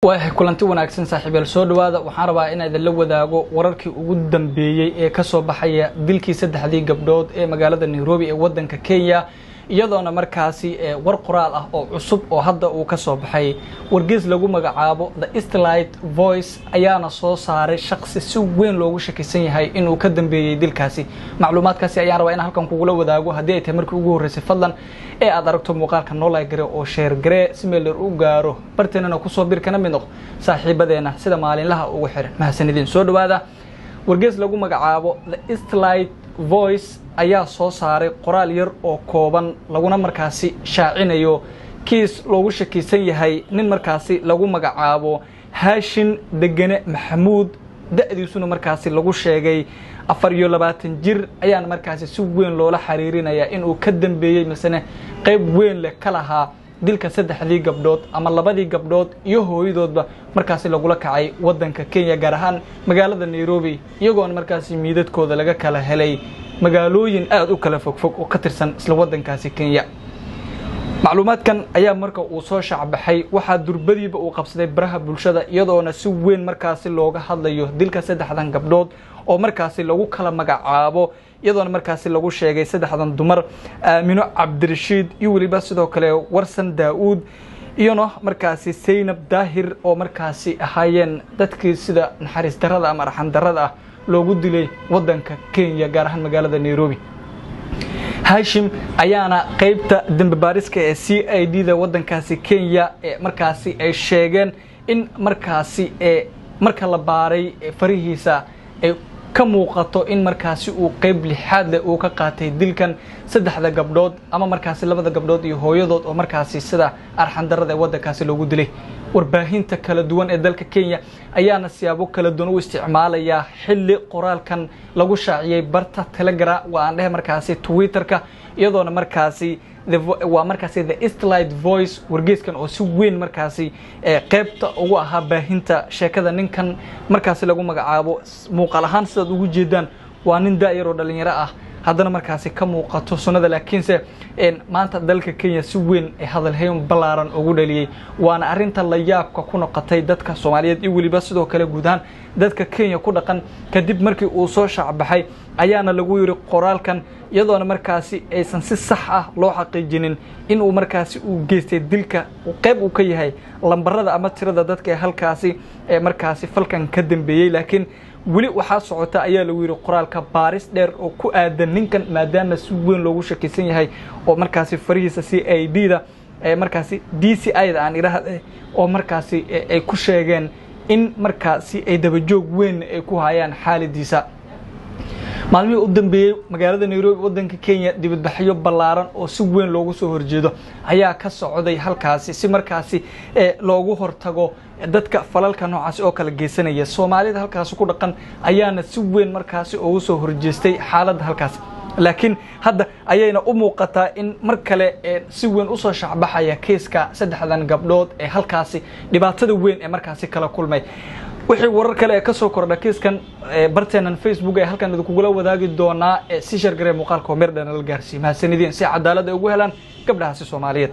waa kulanti wanaagsan saaxiibayaal soo dhawaada waxaan rabaa in aan la wadaago wararkii ugu dambeeyay ee ka soo baxaya dilkii saddexdii gabdhood ee magaalada Nairobi ee wadanka Kenya iyadoona markaasi war qoraal ah oo cusub oo hadda uu ka soo baxay wargeys lagu magacaabo The Eastlight Voice ayaana soo saaray shakhsi si weyn loogu shakisan yahay inuu ka dambeeyay dilkaasi macluumaadkaasi ayaan rabaa in halkan kugu la wadaago hadii ay tahay markii ugu horeysay fadlan ee aad aragto muuqaalka noo like gare oo share gare si meel u gaaro barteena ku soo bir kana mid noqo saaxiibadeena sida maalinlaha ugu xiran mahadsanidin soo dhawaada wargeys lagu magacaabo The Eastlight Voice ayaa soo saaray qoraal yar oo kooban laguna markaasi shaacinayo kiis loogu shakisan yahay nin markaasi lagu magacaabo Haashin Degane Maxamuud da'diisuna markaasi lagu sheegay 24 jir ayaan markaasi si weyn loola xariirinaya in uu ka dambeeyay masana qayb weyn leh ka lahaa dilka saddexdii gabdhood ama labadii gabdhood iyo hooyadoodba markaasi lagula kacay wadanka Kenya gaar ahaan magaalada Nairobi iyagoo markaasi miidadkooda laga kala helay magaalooyin aad u kala fog oo ka tirsan isla wadankaasi Kenya macluumaadkan ayaa marka uu soo shacbaxay waxa durbadiiba uu qabsaday baraha bulshada iyadoona si weyn markaasi looga hadlayo dilka saddexdan gabdhood oo markaasi lagu kala magacaabo iyadoona markaasi lagu sheegay saddexdan dumar Aamino Cabdirashiid iyo waliba sidoo kale Warsan Daawud iyona markaasi Seynab Daahir oo markaasi ahaayeen dadkii sida naxariis darrada ama raxan darrada loogu dilay wadanka Kenya gaar ahaan magaalada Nairobi Haashim ayaana qaybta dambe baariska ee CID-da wadankaasi Kenya ee markaasi ay sheegeen in markaasi marka la baaray farihiisa ay ka muuqato in markaasi uu qayb lixaad leh uu ka qaatay dilkan saddexda gabdhood ama markaasi labada gabdhood iyo hooyadood oo markaasi sida arxan darrada wadankaasi loogu dilay warbaahinta kala duwan ee dalka Kenya ayaana siyaabo kala duwan u isticmaalaya xilli qoraalkan lagu shaaciyay barta Telegram waan dhahay markaasi Twitterka iyadoona markaasi The Eastlight Voice wargeyskan oo si weyn markaasi qaybta ugu ahaa baahinta sheekada ninkan markaasi lagu magacaabo muuqaal ahaan sida ugu jeedaan waa nin daayar oo dhalinyaro ah haddana markaasi ka muuqato sunnada laakiinse maanta dalka Kenya si weyn ay hadalhayn balaaran ugu dhaliyay waana arinta la yaabka ku noqotay dadka Soomaaliyeed iyo waliba sidoo kale guudaan dadka Kenya ku dhaqan kadib markii uu soo shacbaxay ayaana lagu yiri qoraalkan iyadoona markaasi aysan si sax ah loo xaqiijinin in uu markaasi uu geystay dilka qayb uu ka yahay lambarada ama tirada dadka halkaasi markaasi falkan ka dambeeyay laakiin wali waxa socota ayaa lagu yiri qoraalka baaris dheer oo ku aadan ninkan maadaama si weyn loogu shakisan yahay oo markaasi farihiisa CID-da markaasi DCI-da aan iraahday oo markaasi ay ku sheegeen in markaasi ay daba joog weyn ay ku hayaan xaaladiisa maalmihii u dambeeyay magaalada Nairobi wadanka Kenya dibadbaxyo balaaran oo si weyn loogu soo horjeedo ayaa ka socday halkaasi si markaasi loogu hortago dadka falalka noocaas oo kala geysanaya Soomaalida halkaas ku dhaqan ayaana si weyn markaasi ugu soo horjeestay xaaladda halkaas laakiin hadda ayayna u muuqataa in mar kale si weyn u soo shacbaxaya kiiska saddexdan gabdhood ee halkaasi dhibaatada weyn ee markaasi kala kulmay wixii warar kale ka soo kordha kiiskan barteenan Facebook ee halkan idinku la wadaagi doonaa si share gare muuqaalka oo meer dhanal gaarsiin mahadsanidin si cadaalad ay ugu helaan gabdhaha Soomaaliyeed